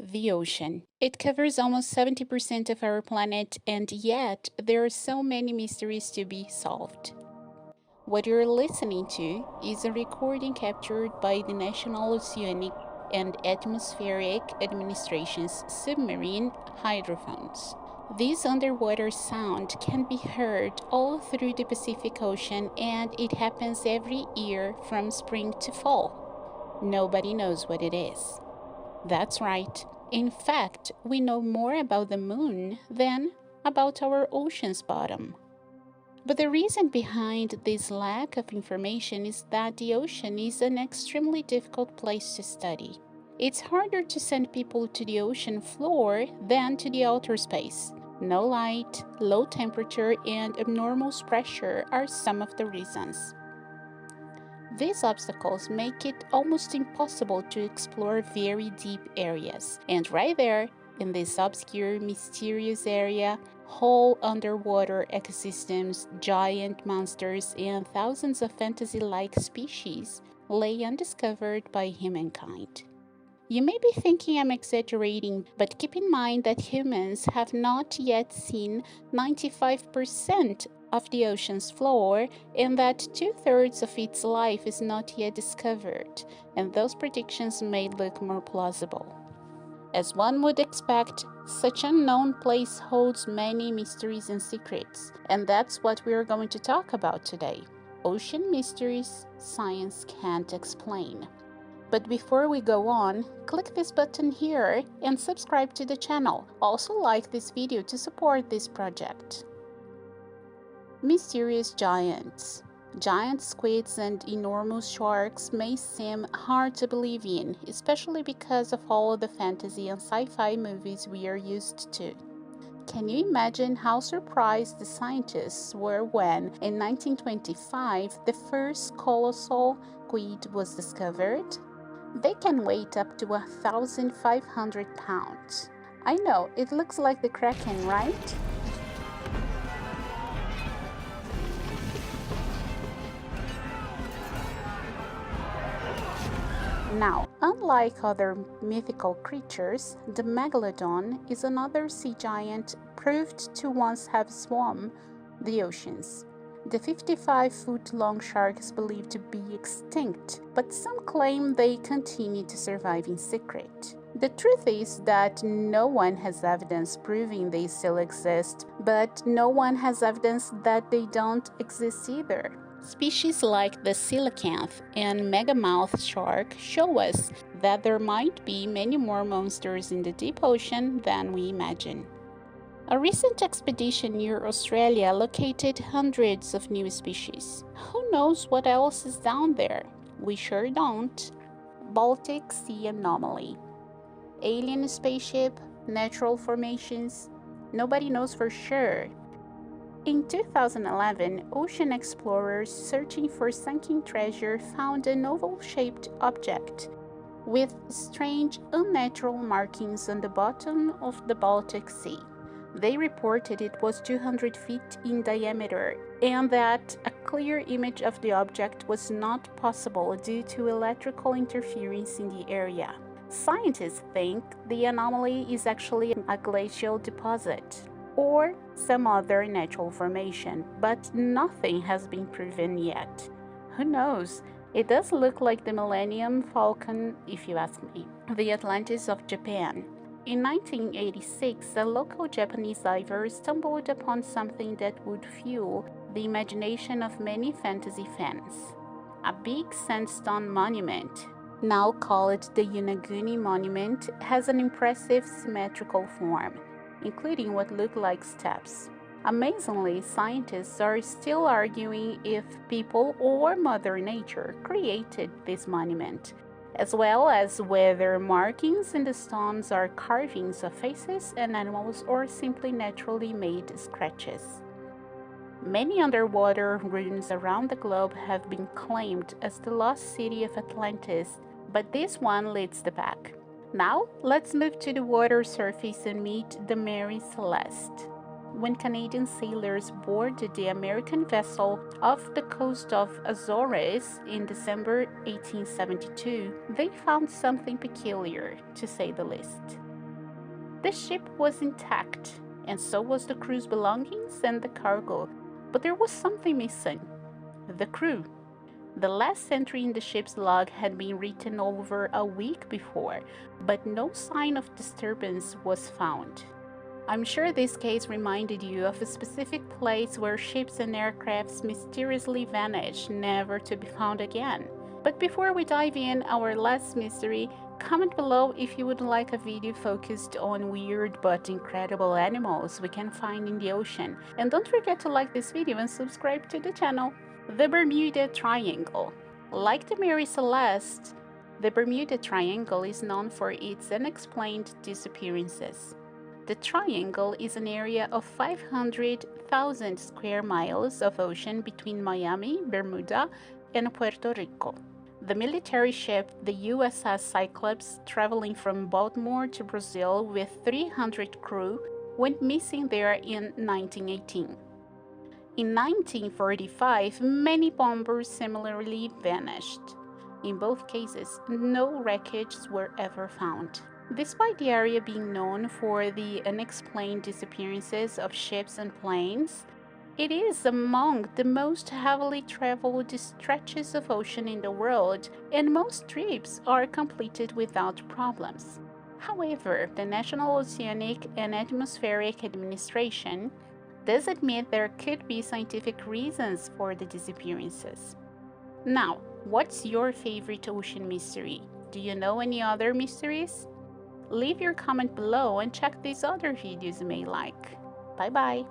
The ocean. It covers almost 70% of our planet, and yet there are so many mysteries to be solved. What you're listening to is a recording captured by the National Oceanic and Atmospheric Administration's submarine hydrophones. This underwater sound can be heard all through the Pacific Ocean, and it happens every year from spring to fall. Nobody knows what it is. That's right. In fact, we know more about the moon than about our ocean's bottom. But the reason behind this lack of information is that the ocean is an extremely difficult place to study. It's harder to send people to the ocean floor than to the outer space. No light, low temperature, and abnormal pressure are some of the reasons. These obstacles make it almost impossible to explore very deep areas. And right there, in this obscure, mysterious area, whole underwater ecosystems, giant monsters, and thousands of fantasy-like species lay undiscovered by humankind. You may be thinking I'm exaggerating, but keep in mind that humans have not yet seen 95% of the ocean's floor, and that 2/3 of its life is not yet discovered, and those predictions may look more plausible. As one would expect, such an unknown place holds many mysteries and secrets, and that's what we are going to talk about today. Ocean mysteries science can't explain. But before we go on, click this button here and subscribe to the channel. Also like this video to support this project. Mysterious giants. Giant squids and enormous sharks may seem hard to believe in, especially because of all the fantasy and sci-fi movies we are used to. Can you imagine how surprised the scientists were when, in 1925, the first colossal squid was discovered? They can weigh up to 1,500 pounds. I know, it looks like the Kraken, right? Now, unlike other mythical creatures, the megalodon is another sea giant proved to once have swum the oceans. The 55-foot-long shark is believed to be extinct, but some claim they continue to survive in secret. The truth is that no one has evidence proving they still exist, but no one has evidence that they don't exist either. Species like the coelacanth and megamouth shark show us that there might be many more monsters in the deep ocean than we imagine. A recent expedition near Australia located hundreds of new species. Who knows what else is down there? We sure don't. Baltic Sea Anomaly. Alien spaceship, natural formations. Nobody knows for sure. In 2011, ocean explorers searching for sunken treasure found an oval-shaped object with strange, unnatural markings on the bottom of the Baltic Sea. They reported it was 200 feet in diameter and that a clear image of the object was not possible due to electrical interference in the area. Scientists think the anomaly is actually a glacial deposit or some other natural formation, but nothing has been proven yet. Who knows? It does look like the Millennium Falcon, if you ask me. The Atlantis of Japan. In 1986, a local Japanese diver stumbled upon something that would fuel the imagination of many fantasy fans. A big sandstone monument, now called the Unaguni Monument, has an impressive symmetrical form, including what look like steps. Amazingly, scientists are still arguing if people or Mother Nature created this monument, as well as whether markings in the stones are carvings of faces and animals or simply naturally made scratches. Many underwater ruins around the globe have been claimed as the lost city of Atlantis, but this one leads the pack. Now, let's move to the water surface and meet the Mary Celeste. When Canadian sailors boarded the American vessel off the coast of Azores in December 1872, they found something peculiar, to say the least. The ship was intact, and so was the crew's belongings and the cargo, but there was something missing: the crew. The last entry in the ship's log had been written over a week before, but no sign of disturbance was found. I'm sure this case reminded you of a specific place where ships and aircrafts mysteriously vanished, never to be found again. But before we dive in our last mystery, comment below if you would like a video focused on weird but incredible animals we can find in the ocean. And don't forget to like this video and subscribe to the channel. The Bermuda Triangle. Like the Mary Celeste, the Bermuda Triangle is known for its unexplained disappearances. The Triangle is an area of 500,000 square miles of ocean between Miami, Bermuda, and Puerto Rico. The military ship, the USS Cyclops, traveling from Baltimore to Brazil with 300 crew, went missing there in 1918. In 1945, many bombers similarly vanished. In both cases, no wreckage were ever found. Despite the area being known for the unexplained disappearances of ships and planes, it is among the most heavily traveled stretches of ocean in the world, and most trips are completed without problems. However, the National Oceanic and Atmospheric Administration does admit there could be scientific reasons for the disappearances. Now, what's your favorite ocean mystery? Do you know any other mysteries? Leave your comment below and check these other videos you may like. Bye bye!